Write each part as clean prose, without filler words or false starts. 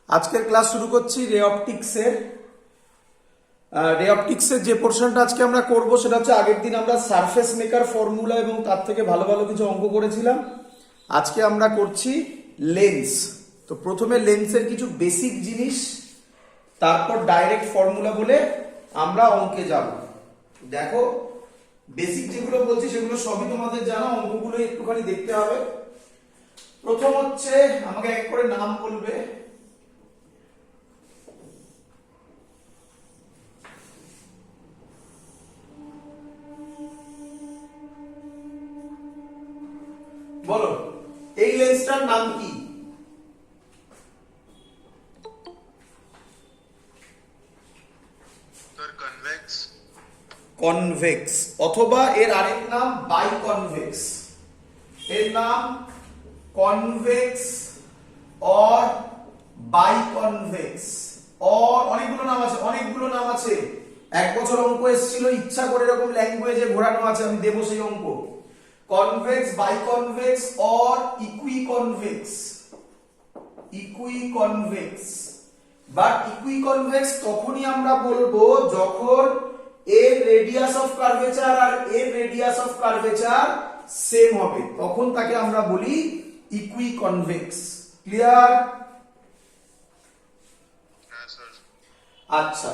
আজকের ক্লাস শুরু করছি রে অপটিক্সের যে পোর্শনটা আজকে আমরা করব সেটা হচ্ছে আগের দিন আমরা সারফেস মেকার ফর্মুলা এবং তার থেকে ভালো ভালো কিছু অঙ্ক করেছিলাম। আজকে আমরা করছি লেন্স। তো প্রথমে লেন্সের কিছু বেসিক জিনিস, তারপর ডাইরেক্ট ফর্মুলা বলে আমরা অঙ্কে যাব। দেখো, বেসিক যেগুলো বলছি সেগুলো সবই তোমাদের জানা, অঙ্কগুলো একটুখানি দেখতে হবে। প্রথম হচ্ছে, আমাকে এক করে নাম বলবে। বলো, এই লেন্সটার নাম কি? কনভেক্স, অথবা এর আরেক নাম বাইকনভেক্স। এর নাম কনভেক্স অর বাইকনভেক্স, অর অনেকগুলো নাম আছে। এক বছর অঙ্ক এসেছিল, ইচ্ছা করে এরকম ল্যাঙ্গুয়েজে ঘোরানো আছে, আমি দেবো সেই অঙ্ক। Convex, biconvex or equiconvex. Equiconvex, but equiconvex তখনই আমরা বলবো যখন এর রেডিয়াস অফ কার্ভেচার আর এর রেডিয়াস অফ কার্ভেচার সেম হবে, তখন তাকে আমরা বলি ইকুইকনভেক্স। ক্লিয়ার? আচ্ছা,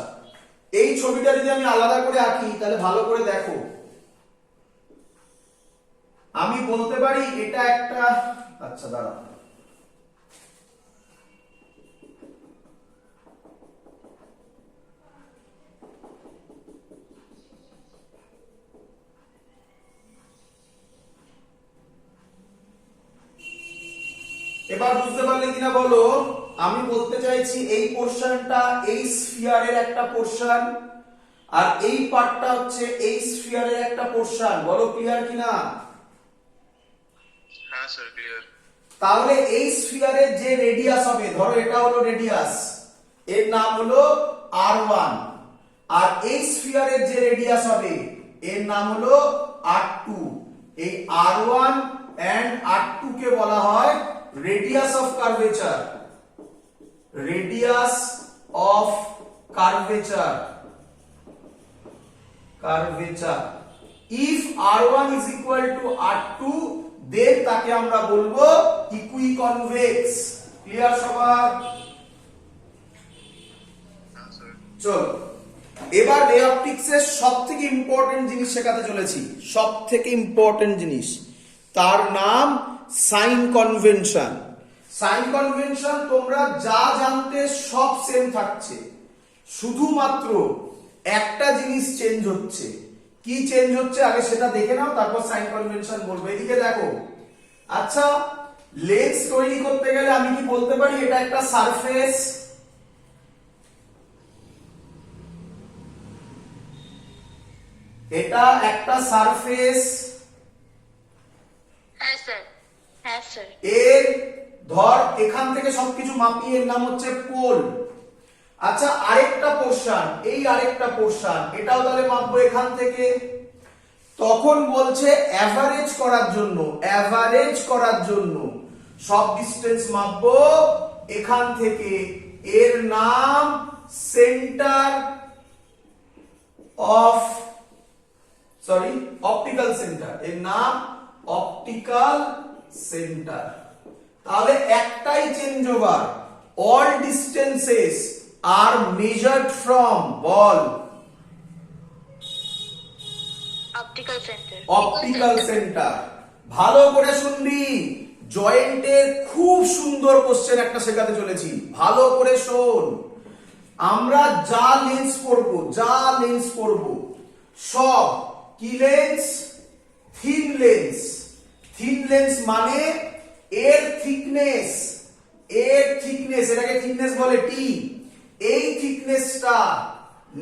এই ছবিটা যদি আমি আলাদা করে আঁকি তাহলে ভালো করে দেখো। আমি বলতে পারি এটা একটা, আচ্ছা দাঁড়াও, এবার বুঝতে পারলে কিনা বলো। আমি বলতে চাইছি এই পোরশনটা এই স্ফিয়ারের একটা পোরশন, আর এই পার্টটা হচ্ছে এই স্ফিয়ারের একটা পোরশন। বলো ক্লিয়ার কিনা? হ্যাঁ স্যার, ক্লিয়ার। তাহলে এই স্ফিয়ারের যে রেডিয়াস হবে, ধরো এটা হলো রেডিয়াস, এর নাম হলো r1, আর এই স্ফিয়ারের যে রেডিয়াস হবে এর নাম হলো r2। এই r1 এন্ড r2 কে বলা হয় radius of curvature. Radius of curvature, if r1 is equal to r2, then তাকে আমরা বলবো ইকুইকনভেক্স। ক্লিয়ার সবার? চলো, এবার রে অপটিক্সের সবথেকে ইম্পর্টেন্ট জিনিস শেখাতে চলেছি। সবথেকে ইম্পর্টেন্ট জিনিস, তার নাম সাইন কনভেনশন। সাইন কনভেনশন তোমরা যা জানতে সব সেম থাকছে, শুধুমাত্র একটা জিনিস চেঞ্জ হচ্ছে। কি চেঞ্জ হচ্ছে আগে সেটা দেখে নাও, তারপর সাইন কনভেনশন বলবো। এদিকে দেখো, আচ্ছা, লেন্স তৈরি করতে গেলে আমি কি বলতে পারি এটা একটা সারফেস? এটা একটা সারফেস। হ্যাঁ স্যার, হ্যাঁ স্যার। এর ধর এখান থেকে সবকিছু মাপিয়ে এর নাম হচ্ছে পোল। আচ্ছা, আরেকটা পোরশন, এই আরেকটা পোরশন, এটাও তাহলে মাপবো এখান থেকে। তখন বলছে অ্যাভারেজ করার জন্য সব ডিসটেন্স মাপবো এখান থেকে। এর নাম সেন্টার অফ, অপটিক্যাল সেন্টার। এর নাম অপটিক্যাল সেন্টার। তাহলে একটাই change over, all distances are measured from, বল, অপটিক্যাল সেন্টার। ভালো করে শুনবি, জয়েন্টের খুব সুন্দর কোশ্চেন একটা শেখাতে চলেছি, ভালো করে শোন। আমরা যা লেন্স পড়ব সব কি lens? Thin lens. Thin lens মানে এর থিকনেস, এটাকে থিকনেস বলে টি। এই থিকনেসটা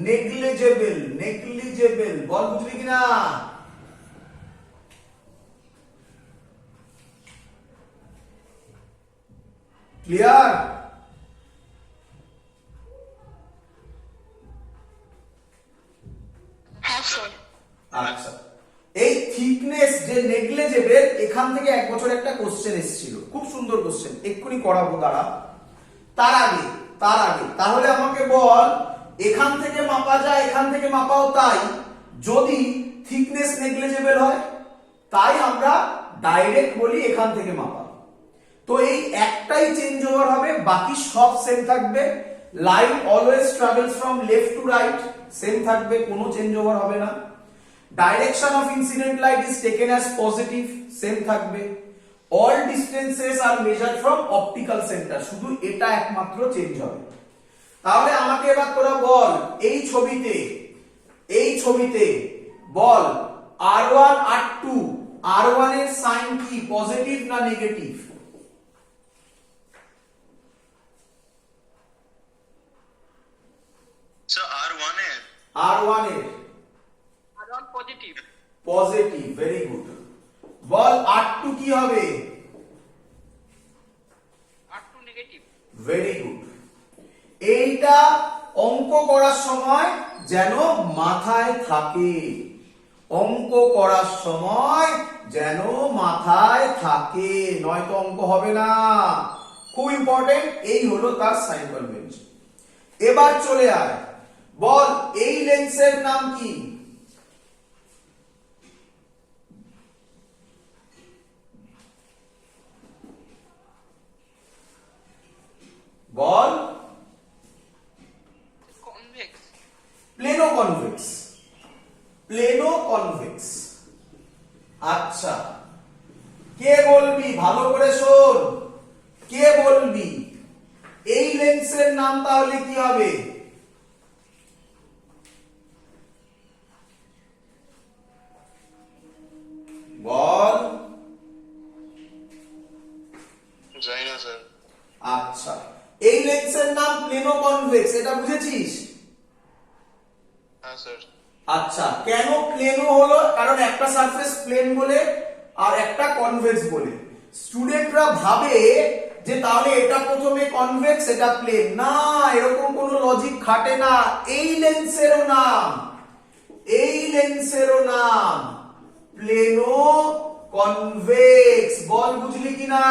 নেগলিজেবল। বল, বুঝলি কিনা? ক্লিয়ার? হ্যাঁ স্যার। আচ্ছা, এই থিকনেস যে নেগলিজেবল, এখান থেকে এক বছর একটা কোশ্চেন এসেছিল, খুব সুন্দর কোশ্চেন, এক্ষুনি করাবো। তার আগে তার আগে। তাহলে আমাকে বল এখান থেকে মাপা যায়, এখান থেকে মাপাও তাই, যদি থিকনেস নেগলিজেবল হয় তাই আমরা ডাইরেক্ট বলি এখান থেকে মাপা। তো এই একটাই চেঞ্জ ওভার হবে, বাকি সব সেম থাকবে। Line always travels from left to right, same থাকবে, কোনো চেঞ্জ ওভার হবে না। Direction of incident light is taken as positive, same থাকবে। All distances are measured from optical centre, শুধু এটা একমাত্র চেঞ্জ হবে। তাহলে আমাকে এবার তোরা বল এই ছবিতে বল R1 R2, R1 এর সাইন কি, পজিটিভ না নেগেটিভ? So R1 এর R1 এর R1 positive. Positive, very good. বল R2 কি হবে? R2 negative. Very good. এইটা অঙ্ক করার সময় যেন মাথায় থাকে, অঙ্ক করার সময় যেন মাথায় থাকে, নয়তো অঙ্ক হবে না। খুব ইম্পর্টেন্ট, এই হলো তার সাইন কনভেনশন। এবার চলে আয়, বল এই লেন্সের নাম কি? বল। Convex. Plano convex, plano convex. আচ্ছা, কে বলবি? ভালো করে শোন, কে বলবি এই লেন্সের নাম তাহলে কি হবে? বল। যাই না স্যার। আচ্ছা, এই লেন্সের নাম প্লেনো কনভেক্স, এটা বুঝেছিস? হ্যাঁ স্যার। আচ্ছা, কেন প্লেনো হলো? কারণ একটা সারফেস প্লেন বলে আর একটা কনভেক্স বলে। স্টুডেন্টরা ভাবে যে তাহলে এটা প্রথমে কনভেক্স এটা প্লেন, না, এরকম কোনো লজিক খাটে না। এই লেন্সেরও নাম প্লেনো কনভেক্স। বল বুঝলি কিনা?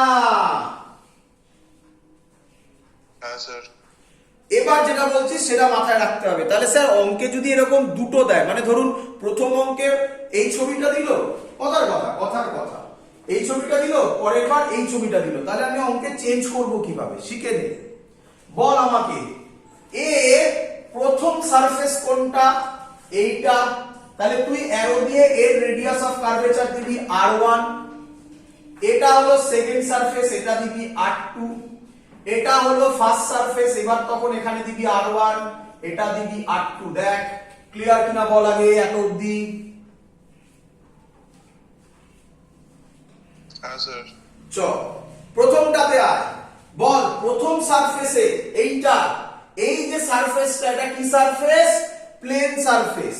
হ্যাঁ স্যার। এবার যেটা বলছিস সেটা মাথায় রাখতে হবে। তাহলে স্যার অঙ্কে যদি এরকম দুটো দেয়, মানে ধরুন প্রথম অঙ্কে এই ছবিটা দিল, কথার কথা এই ছবিটা দিল, পরের বার এই ছবিটা দিল, তাহলে আমি অঙ্কে চেঞ্জ করব কিভাবে শিখে নে। বল আমাকে এ প্রথম সারফেস কোনটা? এইটা। তাহলে তুই অ্যারো দিয়ে এর রেডিয়াস অফ কার্ভেচার দিবি R1। এটা হলো সেকেন্ড সারফেস, এটা দিবি R2। এটা হলো ফার্স্ট সারফেস, এবার তখন এখানে দিবি R1, এটা দিবি R2। দেখ ক্লিয়ার কিনা বল আগে এত অবধি। হ্যাঁ স্যার। চল প্রথমটাতে আয়, বল প্রথম সারফেসে এইটা, এই যে সারফেসটা, এটা কি সারফেস? Plane surface.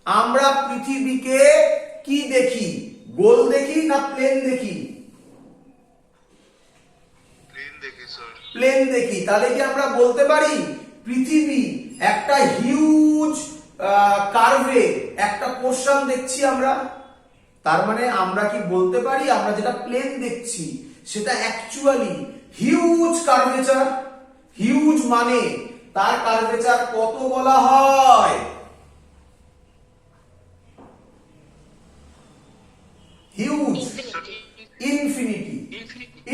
আমরা পৃথিবীকে কি দেখি? গোল দেখি না প্লেন দেখি? প্লেন দেখি স্যার। প্লেন দেখি। তাহলে কি আমরা বলতে পারি পৃথিবী একটা হিউজ কার্ভে একটা পোরশন দেখছি আমরা? তার মানে আমরা কি বলতে পারি আমরা যেটা প্লেন দেখছি সেটা অ্যাকচুয়ালি হিউজ কার্ভেচার? হিউজ মানে তার কার্ভেচার কত বলা হয়? Huge, infinity.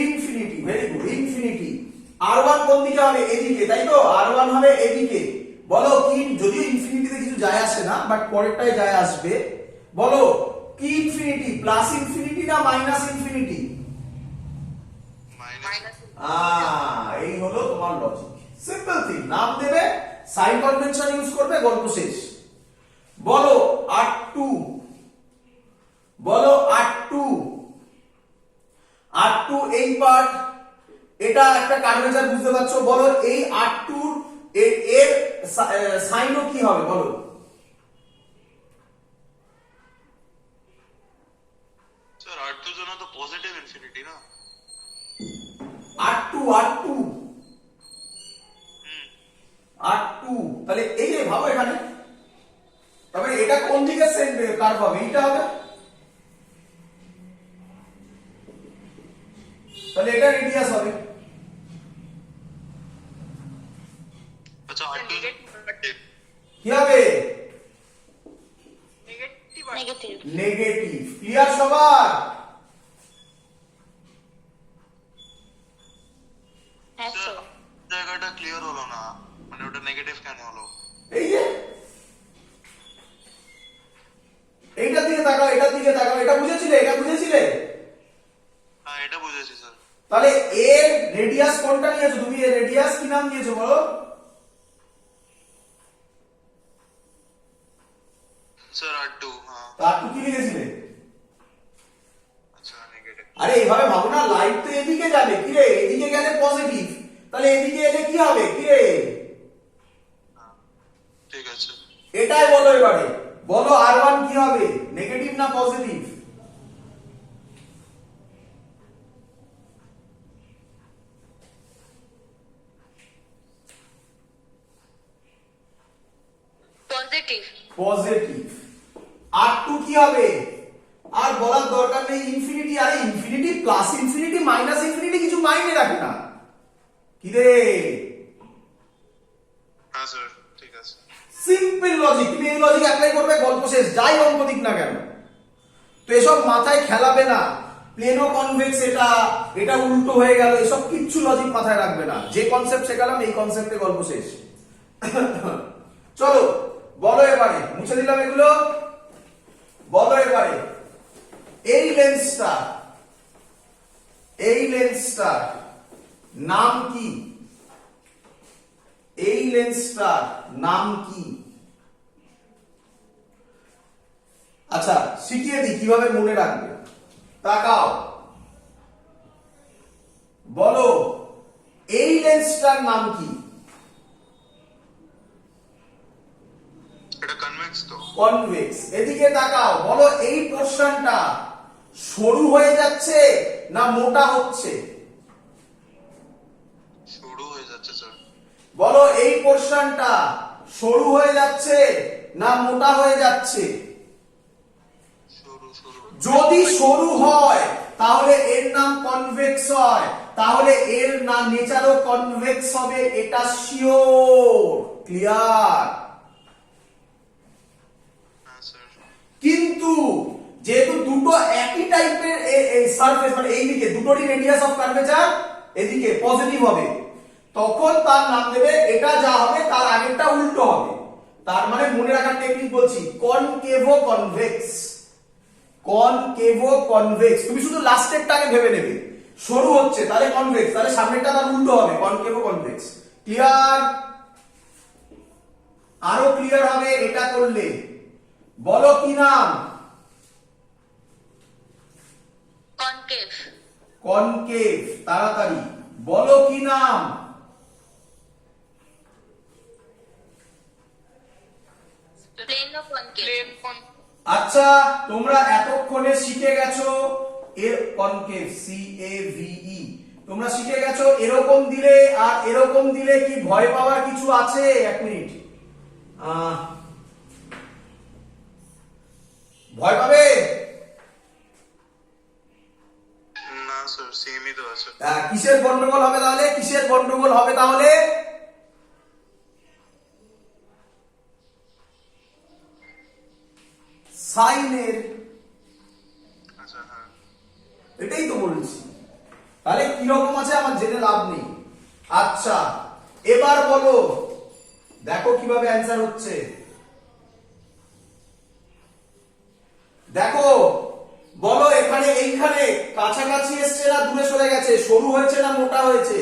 Infinity, very good, infinity. R1 কোন দিকে হবে? এদিকে, তাই তো? R1 হবে এদিকে। বলো কি, যদিও ইনফিনিটিতে কিছু যায় আসে না, বাট পরেরটায় যায় আসবে। বলো কি ইনফিনিটি? প্লাস ইনফিনিটি না মাইনাস ইনফিনিটি? মাইনাস। এই হলো তোমার লজিক। সিম্পল থিং, নাম দেবে, সাইন কনভেনশন ইউজ করবে, গল্প শেষ। বলো R2, বলো R2, R2 এই পার্ট, এটা একটা কার্ভেচার, বুঝতে পারছো? বলো এই R2 এর সাইনও কি হবে বলো? স্যার R2 জন্য তো পজিটিভ ইনফিনিটি না? R2, তাহলে এই যে ভাবো এখানে, তবে এটা কোন দিকে সেন্ট কার্ভ হবে? এইটা হবে, তাহলে এটা রেডিয়াস হবে। আচ্ছা Sir, R2 negative. কি হবে? Negative. Negative. নেগেটিভ। ক্লিয়ার সবার? Yes, sir sir. জায়গাটা ক্লিয়ার হলো না, মানে ওটা নেগেটিভ কেন হলো? এই যে এইটার দিকে তাকাও, এটার দিকে তাকাও, এটা বুঝেছিলে? এটা বুঝেছিলে? হ্যাঁ এটা বুঝেছি স্যার। তাহলে এর রেডিয়াস কোনটা নিয়েছো তুমি? এর রেডিয়াস কি নাম দিয়েছো বলো? স্যার R2, হ্যাঁ তার কি লিখেছিলে? আচ্ছা নেগেটিভ। আরে এইভাবে ভাবো না, লাইট তো এদিকে যাবে, কি রে? এদিকে গেলে পজিটিভ, তাহলে এদিকে এলে কি হবে? কি রে? ঠিক আছে। এটাই বলো এবারে। বলো R1 কি হবে? নেগেটিভ না পজিটিভ? Positive. পজিটিভ। R2 কি হবে? আর বলার দরকার নেই, ইনফিনিটি। আরে infinity, plus infinity, minus infinity কিছু মাইনে রাখে না। কি রে? হ্যাঁ স্যার ঠিক আছে। Simple logic. তুমি এই লজিক অ্যাপ্লাই করবে, গল্প শেষ, যাই অঙ্ক দিক না কেন। তো এসব মাথায় খেলাবে না। প্লেনো কনভেক্স, এটা এটা উল্টো হয়ে গেল, এসব কিচ্ছু লজিক মাথায় রাখবে না। যে কনসেপ্ট শেখালাম এই কনসেপ্টে গল্প শেষ। চলো বলো এবারে, মুছে দিলাম এগুলো। বলো এবারে, এই লেন্সটার নাম কি? এই লেন্সটার নাম কি? আচ্ছা শিখিয়ে দিই কিভাবে মনে রাখবে। তাকাও, বলো এই লেন্সটার নাম কি? এটা কনভেক্স তো? কনভেক্স। এদিকে তাকাও, বলো এই পোরশনটা সরু হয়ে যাচ্ছে না মোটা হচ্ছে? শুরু হয়ে যাচ্ছে স্যার। বলো এই পোরশনটা সরু হয়ে যাচ্ছে না মোটা হয়ে যাচ্ছে? শুরু শুরু। যদি সরু হয় তাহলে এর নাম কনভেক্স হয়, তাহলে এর নাম নেচারও কনভেক্স হবে, এটা শিওর। ক্লিয়ার? হ্যাঁ স্যার। কিন্তু যেহেতু দুটো একই টাইপের সারফেস, মানে এইদিকে দুটোরই রেডিয়াস অফ কার্ভেচার এদিকে পজিটিভ হবে, তখন তার নাম দেবে, এটা যা হবে তার আগেরটা উল্টো হবে। তার মানে মনে রাখার টেকনিক বলছি, কনকেভো কনভেক্স। কনকেভো কনভেক্স। তুমি শুধু লাস্টেরটাকে ভেবে নেবে, সরু হচ্ছে তাহলে কনভেক্স, তাহলে সামনেরটা তার উল্টো হবে, কনকেভো কনভেক্স। ক্লিয়ার? আরো ক্লিয়ার হবে এটা করলে। বলো কি নাম? Concave. কনকেভ। তাড়াতাড়ি বলো কি নাম? Plano concave. Plane con. আচ্ছা তোমরা এতক্ষণে শিখে গেছো এর কনকেভ, CAVE। তোমরা শিখে গেছো এরকম দিলে আর এরকম দিলে কি ভয় পাওয়ার কিছু আছে? এক মিনিট, ভয় পাবে? না স্যার সেমই তো আছে। কিসের গন্ডগোল হবে তাহলে? কিসের গন্ডগোল হবে তাহলে? সাইনের। আচ্ছা হ্যাঁ। এটাই তো বলছি। তাহলে কিরকম আছে আমার জেনে লাভ নেই। আচ্ছা এবার বলো, দেখো কিভাবে অ্যান্সার হচ্ছে। দেখো বলো এখানে এইখানে কাছাকাছি এসছে না দূরে সরে গেছে? সরু হয়েছে না মোটা হয়েছে?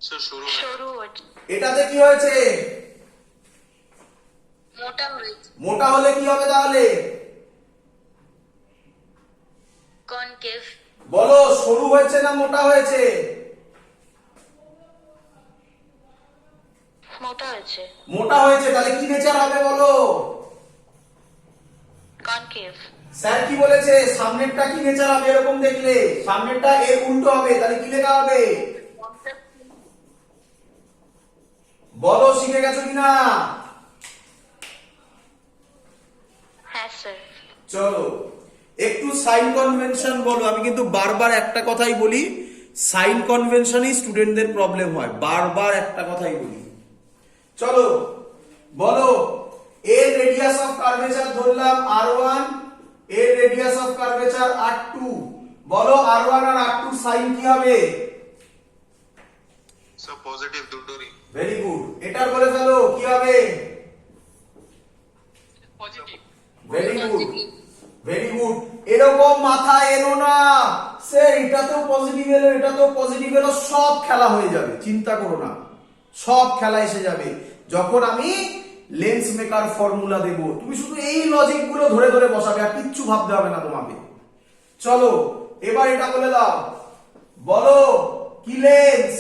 স্যার শুরু। সরু হচ্ছে। এটাতে কি হয়েছে? মোটা হয়েছে। মোটা হলে কি হবে তাহলে? Concave. বলো সরু হয়েছে না মোটা হয়েছে? মোটা হয়েছে। মোটা হয়েছে, তাহলে কি নেচার হবে বলো? Concave. স্যার কি বলেছে? সামনেরটা কি নেচার হবে এরকম দেখলে? সামনেরটা এর উল্টো হবে, তাহলে কি লেখা হবে? বলো শিখে গেছো কিনা? হ্যাঁ স্যার। চলো একটু সাইন কনভেনশন বলো। আমি কিন্তু বারবার একটা কথাই বলি, সাইন কনভেনশনই স্টুডেন্টদের প্রবলেম হয়, বারবার একটা কথাই বলি। চলো বলো, এর রেডিয়াস অফ কার্ভেচার ধরলাম r1, এর রেডিয়াস অফ কার্ভেচার r2। বলো r1 আর r2 সাইন কি হবে? স্যার পজিটিভ দুটোরই। Very good. এটার বলে ফেলো কি হবে? Positive. Very good, very good. এরকম মাথায় এলো না সে এটাতেও পজিটিভ এলো, এটাতেও পজিটিভ এলো, সব খেলা হয়ে যাবে, চিন্তা করো না, সব খেলা এসে যাবে যখন আমি লেন্স মেকার ফর্মুলা দেব। তুমি শুধু এই লজিক গুলো ধরে ধরে বসাবে, আর কিচ্ছু ভাবতে হবে না তোমাকে। চলো এবার এটা বলে দাও, বলো কি লেন্স?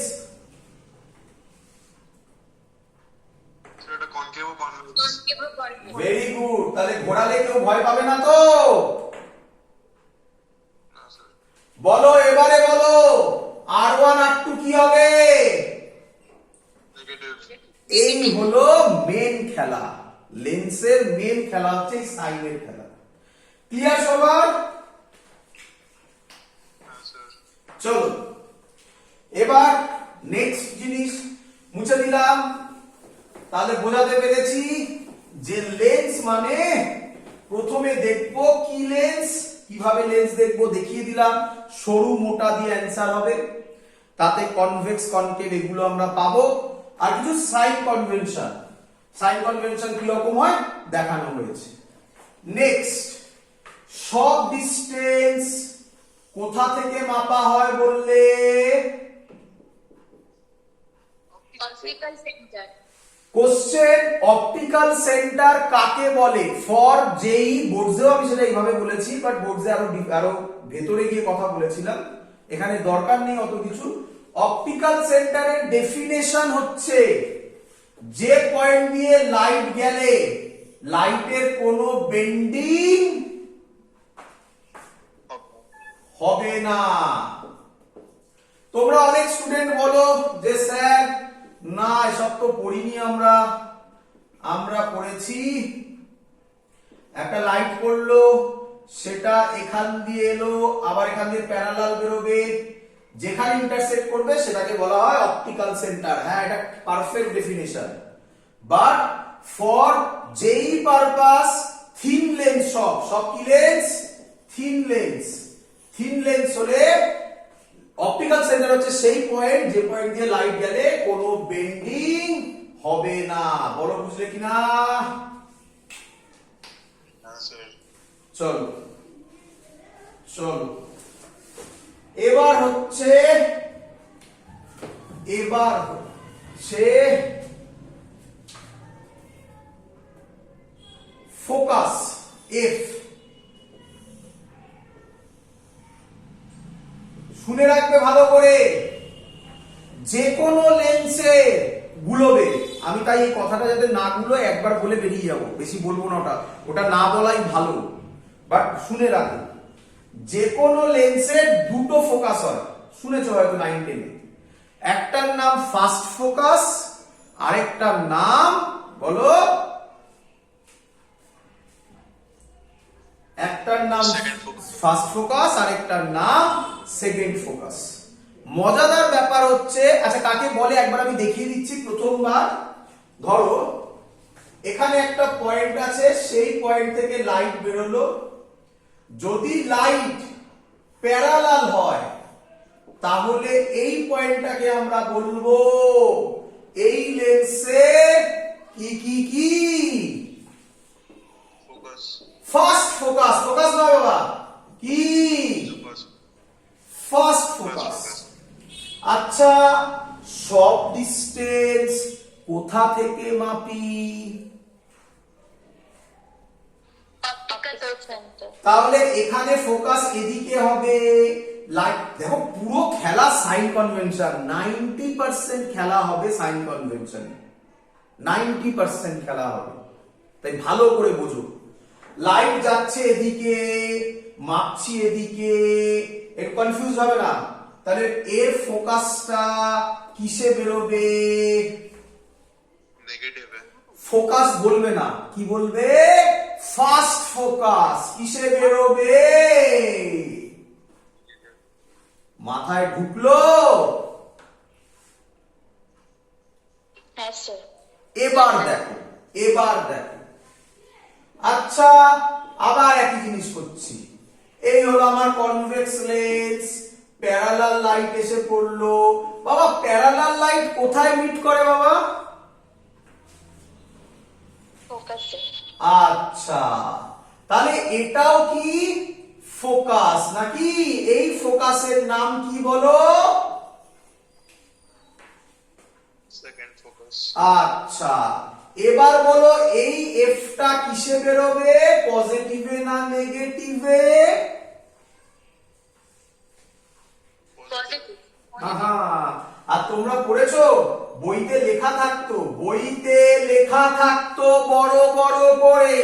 স্যার এটা কনকেভ ও কনভেক্স। কনকেভ ও কনভেক্স। Very good. তাহলে ঘোরালে কেউ ভয় পাবে না তো? না স্যার। বলো এবারে বলো r1 r2 কি হবে? নেগেটিভ। এই হলো মেন খেলা, লেন্সের মেন খেলা হচ্ছে সাইনের খেলা। ক্লিয়ার সবার? হ্যাঁ স্যার। চলো এবার নেক্সট জিনিস মুছে দিলাম। তাহলে বোঝাতে পেরেছি যে লেন্স মানে প্রথমে দেখবো কি লেন্স, কিভাবে লেন্স দেখবো দেখিয়ে দিলাম, সরু মোটা দিয়ে অ্যান্সার হবে, তাতে কনভেক্স কনকেভ এগুলো আমরা পাবো, আর কিছু সাইন কনভেনশন, সাইন কনভেনশন কি রকম হয় দেখানো হয়েছে। নেক্সট, সব ডিসটেন্স কোথা থেকে মাপা হয় বললে? Optical centre. Question, optical centre কাকে বলে? ফর জেই বোর্ডসেও আমি সেটা এইভাবে বলেছি, বাট বোর্ডসে আরো ভেতরে গিয়ে কথা বলেছিলাম, এখানে দরকার নেই অত কিছু। অপটিক্যাল সেন্টারের ডেফিনেশন হচ্ছে যে পয়েন্ট দিয়ে লাইট গেলে লাইটের কোনো বেন্ডিং হবে না। তোমরা অনেক স্টুডেন্ট বলো যে স্যার না এসব তো পড়িনি আমরা, আমরা পড়েছি একটা লাইট পড়লো, সেটা এখান দিয়ে এলো, আবার এখান দিয়ে প্যারালাল বেরোবে, যেখানে ইন্টারসেক্ট করবে সেটাকে বলা হয় অপটিক্যাল সেন্টার। হ্যাঁ, এটা পারফেক্ট ডেফিনেশন। বাট ফর যেই পারপাস থিন লেন্স, সব কি lens? Thin lens. Thin lens হলে অপটিক্যাল সেন্টার হচ্ছে সেই পয়েন্ট যে পয়েন্ট দিয়ে লাইট গেলে কোনো বেন্ডিং হবে না। বলো বুঝলে কিনা? হ্যাঁ স্যার। চলো চলো এবার হচ্ছে ফোকাস, এফ। শুনে রাখবে ভালো করে, যে কোনো লেন্সে গুলোবে, আমি তাই এই কথাটা যাতে না গুলো একবার বলে বেরিয়ে যাবো, বেশি বলবো না, ওটা না বলাই ভালো, বাট শুনে রাখো, যে কোনো লেন্সের দুটো ফোকাস হয়, শুনেছো হয়তো 9-10 এ। একটার নাম ফার্স্ট ফোকাস, আরেকটার নাম বলো, একটার নাম ফার্স্ট ফোকাস আর একটার নাম সেকেন্ড ফোকাস। মজাদার ব্যাপার হচ্ছে, আচ্ছা কাকে বলে একবার আমি দেখিয়ে দিচ্ছি। প্রথমবার ধরো এখানে একটা পয়েন্ট আছে, সেই পয়েন্ট থেকে লাইট বেরোলো, যদি লাইট প্যারালাল হয় তাহলে এই পয়েন্টটাকে আমরা বলবো এই লেন্সের কি ফোকাস। First focus. ফোকাস নয় বাবা, কি? ফোকাস। First focus. আচ্ছা, সব ডিসটেন্স কোথা থেকে মাপি? Optical centre. তাহলে এখানে ফোকাস এদিকে হবে, লাইট দেখো পুরো খেলা সাইন কনভেনশন, 90% খেলা হবে সাইন কনভেনশন, 90% খেলা হবে, তাই ভালো করে বোঝো। লাইট যাচ্ছে এদিকে, মাপছি এদিকে, একটু কনফিউজ হবে না। তাহলে এর ফোকাসটা কিসে বেরোবে? নেগেটিভ। ফোকাস বলবে না, কি বলবে? ফার্স্ট ফোকাস কিসে বেরোবে? মাথায় ঢুকলো? হ্যাঁ স্যার। এবার দেখো, আচ্ছা আবার একই জিনিস করছি। এই হলো আমার কনভেক্স লেন্স, প্যারালাল লাইট এসে পড়লো। বাবা প্যারালাল লাইট কোথায় মিট করে বাবা? ফোকাসে। আচ্ছা তাহলে এটাও কি ফোকাস নাকি? এই ফোকাসের নাম কি বলো? Second focus. আচ্ছা এবার বলো এই এফটা কিসে বেরোবে? পজিটিভে না নেগেটিভে? পজিটিভ। আহা, আর তোমরা পড়েছো বইতে লেখা থাকতো বড় বড় করে,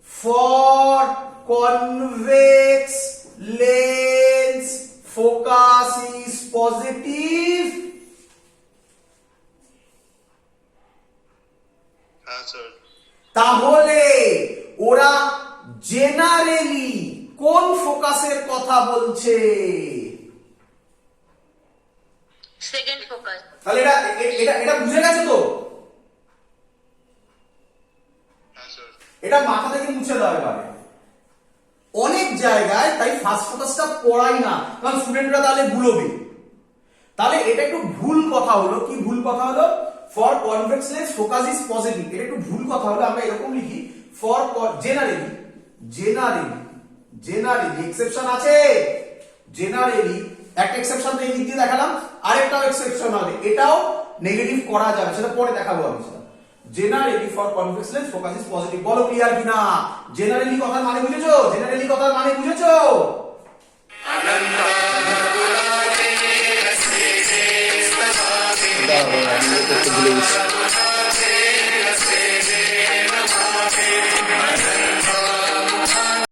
for convex lens focus is positive. হ্যাঁ স্যার। তাহলে ওরা জেনারেলি কোন ফোকাসের কথা বলছে? Second focus. তাহলে এটা বুঝে গেছো তো? হ্যাঁ স্যার। এটা মাথা থেকে মুছে দাও এবারে। অনেক জায়গায় তাই ফার্স্ট ফোকাসটা পড়াই না, কারণ স্টুডেন্টরা তাহলে ভুলবে। তাহলে এটা একটু ভুল কথা হলো। কি ভুল কথা হলো? For convex lens focus is positive, এটা একটু ভুল কথা হলো। আমরা এরকম লিখি ফর জেনারেলি এক্সেপশন আছে। জেনারেলি একটা এক্সেপশন তো এই দিক দিয়ে দেখালাম, আরেকটাও এক্সেপশন হবে, এটাও নেগেটিভ করা যাবে, সেটা পরে দেখাবো আমি। Generally for convex lens focus is positive. বলো ক্লিয়ার কিনা? জেনারেলি কথার মানে বুঝেছো? জেনারেলি কথার মানে বুঝেছো? দাঁড়াও, আমি করতে ভুলে গেছি।